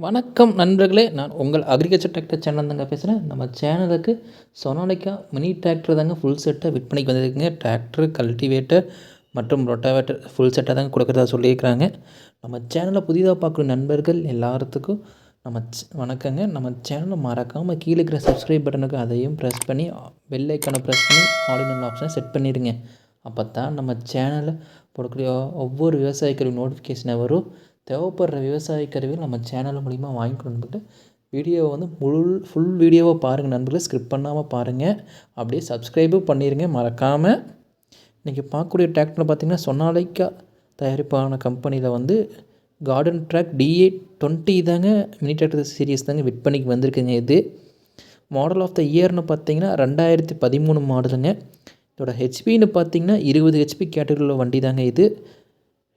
வணக்கம் நண்பர்களே, நான் உங்கள் அக்ரிகல்ச்சர் டிராக்டர் சேனல் தாங்க பேசுகிறேன். நம்ம சேனலுக்கு சொனாலிக்கா மினி டிராக்டர் தாங்க ஃபுல் செட்டாக விற்பனைக்கு வந்திருக்குங்க. டிராக்டர், கல்டிவேட்டர் மற்றும் ரொட்டாவேட்டர் ஃபுல் செட்டாக தாங்க கொடுக்குறதா சொல்லியிருக்கிறாங்க. நம்ம சேனலை புதிதாக பார்க்குற நண்பர்கள் எல்லாத்துக்கும் வணக்கங்க. நம்ம சேனலை மறக்காமல் கீழே இருக்கிற சப்ஸ்கிரைப் பட்டனுக்கு அதையும் ப்ரெஸ் பண்ணி பெல் ஐக்கானை ப்ரெஸ் பண்ணி ஆல் இன் ஒன் ஆப்ஷனை செட் பண்ணிடுங்க. அப்போ தான் நம்ம சேனலில் போடக்கூடிய ஒவ்வொரு விவசாயிகளுடைய நோட்டிஃபிகேஷனை வரும். தேவைப்படுற விவசாய கருவிகள் நம்ம சேனல் மூலிமா வாங்கிக்கணும்னு வீடியோவை வந்து ஃபுல் வீடியோவை பாருங்கள் நண்பர்களே, ஸ்கிரிப்ட் பண்ணாமல் பாருங்கள். அப்படியே சப்ஸ்கிரைபும் பண்ணிடுங்க மறக்காமல். இன்றைக்கி பார்க்கக்கூடிய டிராக்டரில் பார்த்திங்கன்னா சொனாலிக்கா தயாரிப்பான கம்பெனியில் வந்து கார்டன் ட்ராக் DA20 தாங்க மினி டிராக்டர் சீரியஸ் தாங்க விற்பனைக்கு வந்திருக்குங்க. இது மாடல் ஆஃப் த இயர்னு பார்த்திங்கன்னா 2013 மாடலுங்க. இதோட ஹெச்பின்னு பார்த்திங்கன்னா 20 HP கேட்டகரியில் வண்டி தாங்க இது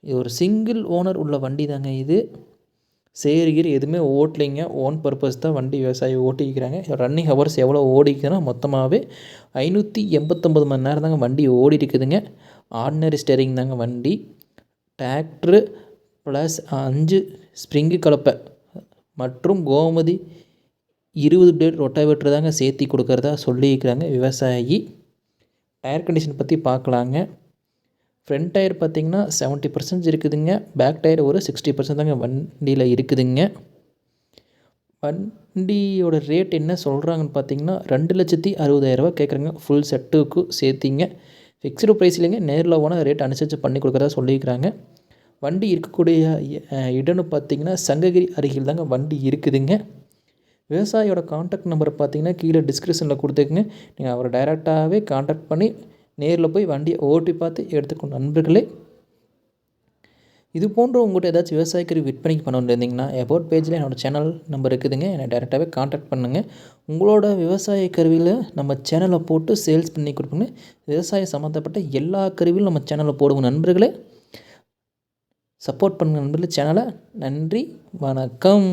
ஒரு சிங்கிள் ஓனர் உள்ள வண்டி தாங்க இது. சேரிகிரி எதுவுமே ஓட்டலைங்க, ஓன் பர்பஸ் தான் வண்டி விவசாயி ஓட்டிக்கிறாங்க. ரன்னிங் ஹவர்ஸ் எவ்வளோ ஓடிக்குதுன்னா மொத்தமாகவே 589 மணி நேரம் தாங்க வண்டி ஓடி இருக்குதுங்க. ஆர்டினரி ஸ்டேரிங் தாங்க வண்டி. டிராக்டரு ப்ளஸ் 5 ஸ்ப்ரிங்கு கலப்பை மற்றும் கோமதி 20 பிளேட் ரொட்டாவேட்டர் தாங்க சேர்த்தி கொடுக்குறதா சொல்லியிருக்கிறாங்க விவசாயி. டயர் கண்டிஷன் பற்றி பார்க்கலாங்க. ஃப்ரண்ட் டயர் பார்த்திங்கன்னா 70% இருக்குதுங்க. பேக் டயர் ஒரு 60% தாங்க வண்டியில் இருக்குதுங்க. வண்டியோட ரேட் என்ன சொல்கிறாங்கன்னு பார்த்திங்கன்னா 2,60,60,000 கேட்குறாங்க ஃபுல் செட்டுக்கு சேர்த்திங்க. ஃபிக்ஸ்டு ப்ரைஸ் இல்லைங்க, நேரில் போனால் ரேட் அனுசரித்து பண்ணி கொடுக்குறதா சொல்லியிருக்கிறாங்க. வண்டி இருக்கக்கூடிய இடம்னு பார்த்திங்கன்னா சங்ககிரி அருகில் தாங்க வண்டி இருக்குதுங்க. விவசாயியோட கான்டாக்ட் நம்பரை பார்த்திங்கன்னா கீழே டிஸ்கிரிப்ஷனில் கொடுத்துக்குங்க. நீங்கள் அவரை டைரெக்டாகவே கான்டாக்ட் பண்ணி நேரில் போய் வண்டியை ஓட்டி பார்த்து எடுத்துக்கணும் நண்பர்களே. இது போன்ற உங்கள்கிட்ட ஏதாச்சும் விவசாய கருவி விற்பனைக்கு பண்ண இருந்தீங்கன்னா அபவுட் பேஜில் என்னோடய சேனல் நம்பர் இருக்குதுங்க, என்னை டைரெக்டாகவே கான்டாக்ட் பண்ணுங்கள். உங்களோட விவசாய கருவியில் நம்ம சேனலில் போட்டு சேல்ஸ் பண்ணி கொடுப்போங்க. விவசாயம் சம்மந்தப்பட்ட எல்லா கருவியும் நம்ம சேனலில் போடுவோம் நண்பர்களே. சப்போர்ட் பண்ணுங்கள் நண்பர்களே சேனலை. நன்றி, வணக்கம்.